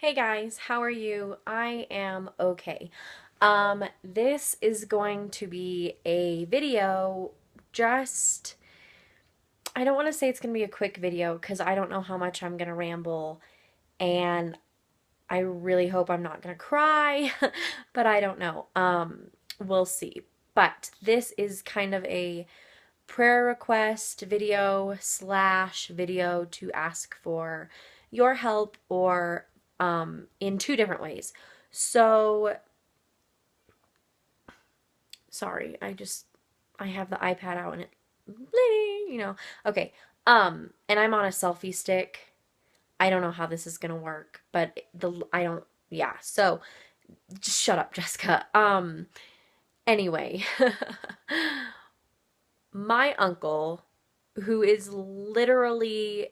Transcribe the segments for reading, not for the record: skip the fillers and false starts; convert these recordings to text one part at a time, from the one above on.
Hey guys, how are you? I am okay. This is going to be a video, just, I don't want to say it's going to be a quick video because I don't know how much I'm going to ramble, and I really hope I'm not going to cry, but I don't know. We'll see. But this is kind of a prayer request video slash video to ask for your help or in two different ways. So, sorry, I have the iPad out and it, okay. And I'm on a selfie stick. I don't know how this is gonna work, but I don't, yeah. So, just shut up, Jessica. Anyway, my uncle, who is literally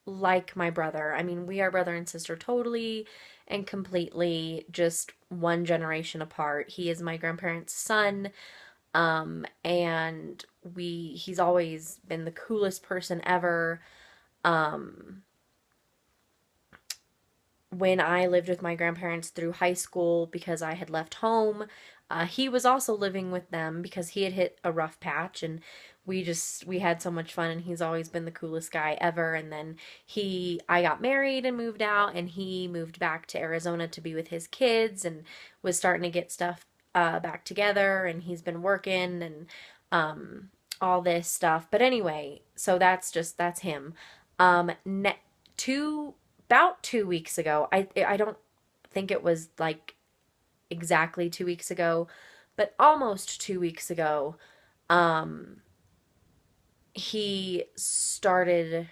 like my brother. I mean, we are brother and sister totally and completely, just one generation apart. He is my grandparents' son. And he's always been the coolest person ever. Um, when I lived with my grandparents through high school because I had left home, he was also living with them because he had hit a rough patch, and we had so much fun, and he's always been the coolest guy ever. And then I got married and moved out, and he moved back to Arizona to be with his kids and was starting to get stuff back together, and he's been working and all this stuff. But anyway, so that's him. Ne- two About 2 weeks ago, I don't think it was like exactly 2 weeks ago, but almost 2 weeks ago, um, he started,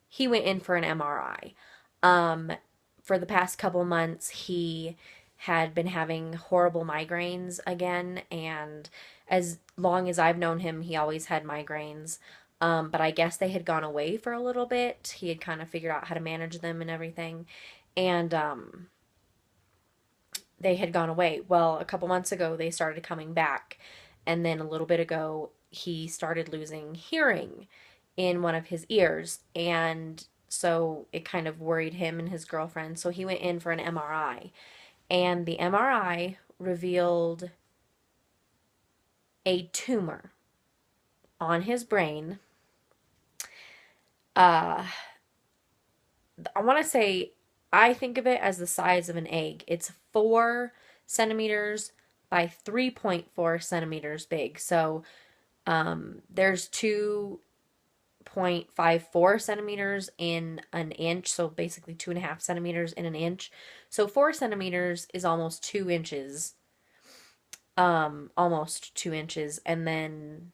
he went in for an MRI. Um, for the past couple months, he had been having horrible migraines again, and as long as I've known him, he always had migraines. But I guess they had gone away for a little bit. He had kind of figured out how to manage them and everything. And they had gone away. Well, a couple months ago, they started coming back. And then a little bit ago, he started losing hearing in one of his ears. And so it kind of worried him and his girlfriend. So he went in for an MRI. And the MRI revealed a tumor on his brain. Uh, I want to say, I think of it as the size of an egg. It's 4 centimeters by 3.4 centimeters big. So there's 2.54 centimeters in an inch. So basically 2.5 centimeters in an inch. So 4 centimeters is almost 2 inches. Almost 2 inches. And then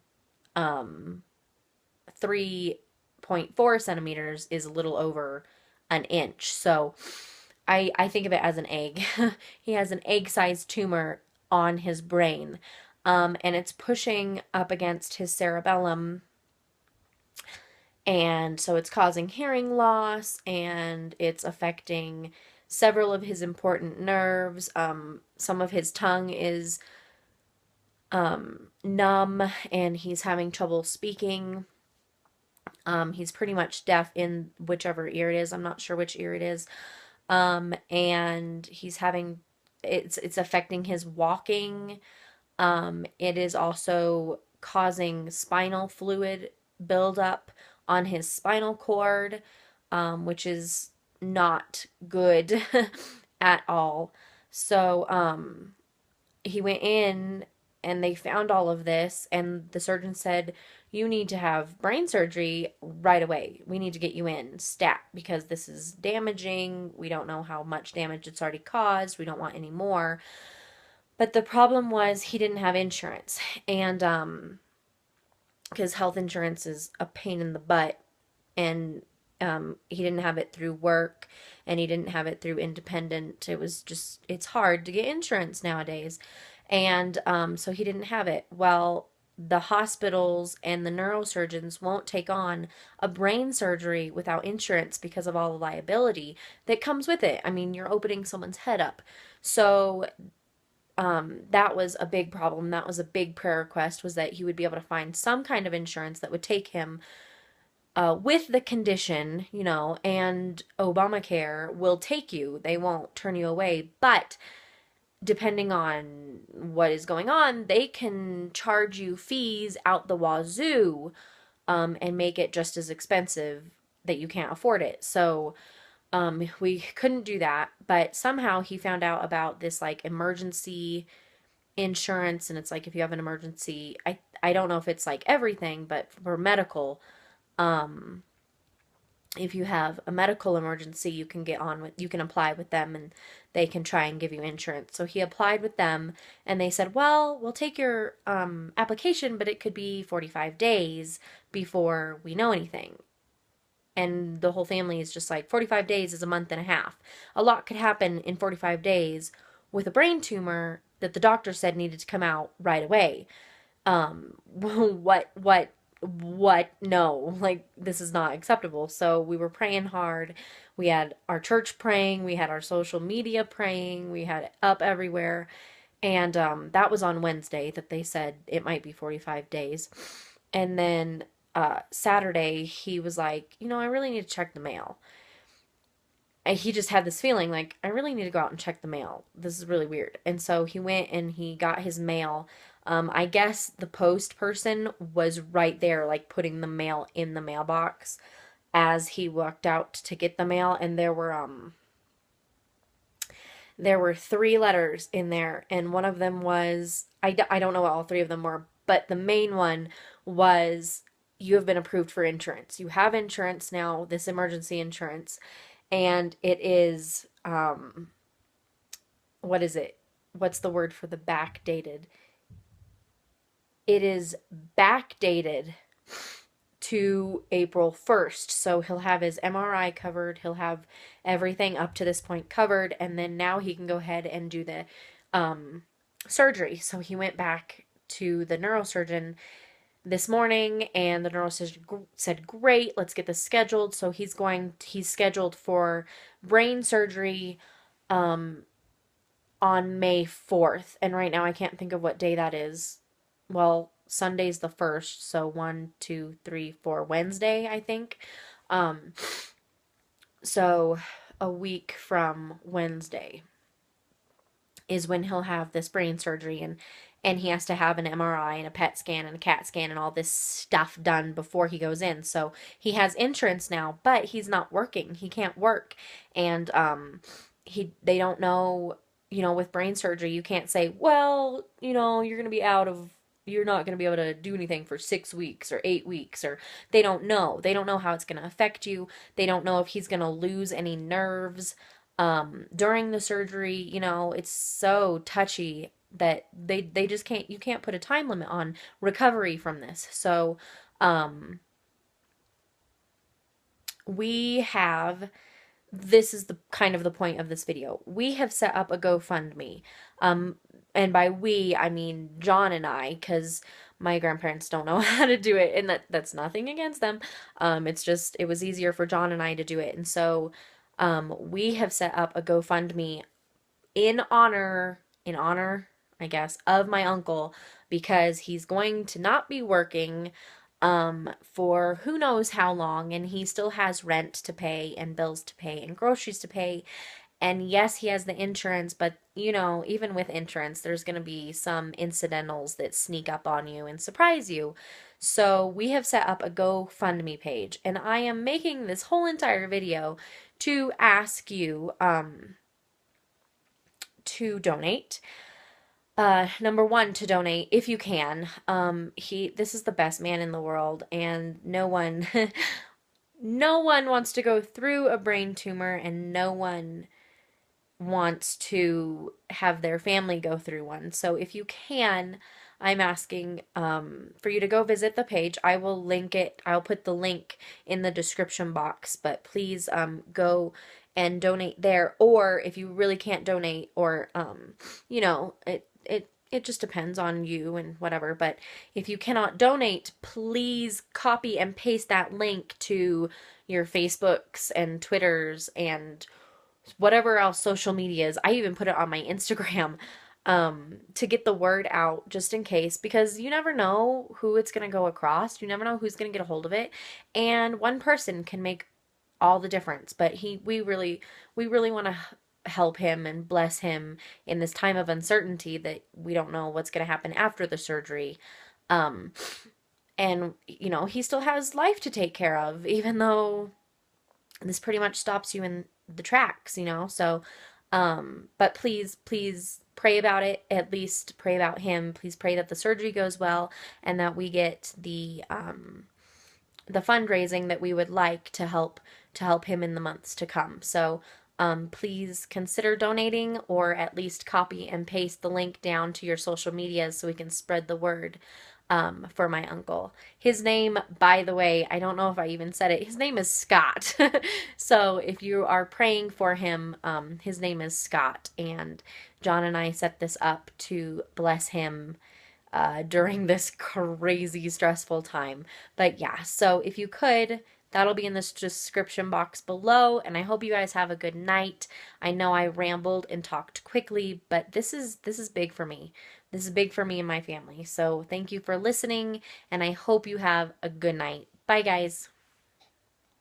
3.4 centimeters is a little over an inch. So I think of it as an egg. He has an egg-sized tumor on his brain. And it's pushing up against his cerebellum. And so it's causing hearing loss, and it's affecting several of his important nerves. Some of his tongue is numb, and he's having trouble speaking. He's pretty much deaf in whichever ear it is. I'm not sure which ear it is. And it's affecting his walking. It is also causing spinal fluid buildup on his spinal cord, which is not good at all. So, he went in and they found all of this, and the surgeon said, you need to have brain surgery right away. We need to get you in stat because this is damaging. We don't know how much damage it's already caused. We don't want any more. But the problem was he didn't have insurance, and because health insurance is a pain in the butt, and he didn't have it through work, and he didn't have it through independent. It's hard to get insurance nowadays. And so he didn't have it. Well, the hospitals and the neurosurgeons won't take on a brain surgery without insurance because of all the liability that comes with it. I mean, you're opening someone's head up. So that was a big problem. That was a big prayer request, was that he would be able to find some kind of insurance that would take him with the condition, you know, and Obamacare will take you. They won't turn you away. But depending on what is going on, they can charge you fees out the wazoo, and make it just as expensive that you can't afford it. So we couldn't do that. But somehow he found out about this like emergency insurance, and it's like if you have an emergency, I don't know if it's like everything, but for medical, um if you have a medical emergency, you can get on with, you can apply with them and they can try and give you insurance. So he applied with them and they said, well, we'll take your application, but it could be 45 days before we know anything. And the whole family is just like, 45 days is a month and a half. A lot could happen in 45 days with a brain tumor that the doctor said needed to come out right away. What? No, like, this is not acceptable. So we were praying hard. We had our church praying, we had our social media praying, we had it up everywhere. And that was on Wednesday that they said it might be 45 days. And then Saturday, he was like, you know, I really need to check the mail. And he just had this feeling like, I really need to go out and check the mail. This is really weird. And so he went and he got his mail. I guess the post person was right there, like putting the mail in the mailbox as he walked out to get the mail. And there were 3 letters in there. And one of them was, I don't know what all 3 of them were, but the main one was, you have been approved for insurance. You have insurance now, this emergency insurance. And it is, what is it? What's the word for the backdated? It is backdated to April 1st. So he'll have his MRI covered. He'll have everything up to this point covered. And then now he can go ahead and do the surgery. So he went back to the neurosurgeon this morning, and the neurosurgeon said, great, let's get this scheduled. So he's scheduled for brain surgery on May 4th. And right now I can't think of what day that is. Well, Sunday's the 1st, so 1, 2, 3, 4, Wednesday, I think. So a week from Wednesday is when he'll have this brain surgery, and he has to have an MRI and a PET scan and a CAT scan and all this stuff done before he goes in. So he has insurance now, but he's not working. He can't work. And they don't know, you know, with brain surgery, you can't say, well, you know, you're not going to be able to do anything for 6 weeks or 8 weeks, or they don't know. They don't know how it's going to affect you. They don't know if he's going to lose any nerves during the surgery. You know, it's so touchy that they just can't, you can't put a time limit on recovery from this. So this is the kind of the point of this video. We have set up a GoFundMe. And by we, I mean John and I, because my grandparents don't know how to do it, and that's nothing against them. It's just, it was easier for John and I to do it. And so we have set up a GoFundMe in honor, I guess, of my uncle, because he's going to not be working for who knows how long, and he still has rent to pay and bills to pay and groceries to pay. And yes, he has the insurance, but you know, even with insurance, there's going to be some incidentals that sneak up on you and surprise you. So we have set up a GoFundMe page, and I am making this whole entire video to ask you to donate. Number 1, to donate if you can. This is the best man in the world, and no one wants to go through a brain tumor, and no one wants to have their family go through one. So if you can, I'm asking for you to go visit the page. I will link it. I'll put the link in the description box, but please go and donate there. Or if you really can't donate, or you know, it just depends on you and whatever. But if you cannot donate, please copy and paste that link to your Facebooks and Twitters and whatever else social media is. I even put it on my Instagram. to get the word out just in case, because you never know who it's going to go across. You never know who's going to get a hold of it. And one person can make all the difference. But we really want to help him and bless him in this time of uncertainty that we don't know what's going to happen after the surgery. Um, and, he still has life to take care of, even though this pretty much stops you in the tracks. So, but please pray about it. At least pray about him. Please pray that the surgery goes well and that we get the fundraising that we would like to help him in the months to come. So, please consider donating, or at least copy and paste the link down to your social medias so we can spread the word for my uncle. His name, by the way, I don't know if I even said it. His name is Scott. So if you are praying for him, his name is Scott, and John and I set this up to bless him during this crazy stressful time. But yeah, so if you could, that'll be in this description box below, and I hope you guys have a good night. I know I rambled and talked quickly, but this is big for me. This is big for me and my family. So thank you for listening, and I hope you have a good night. Bye, guys.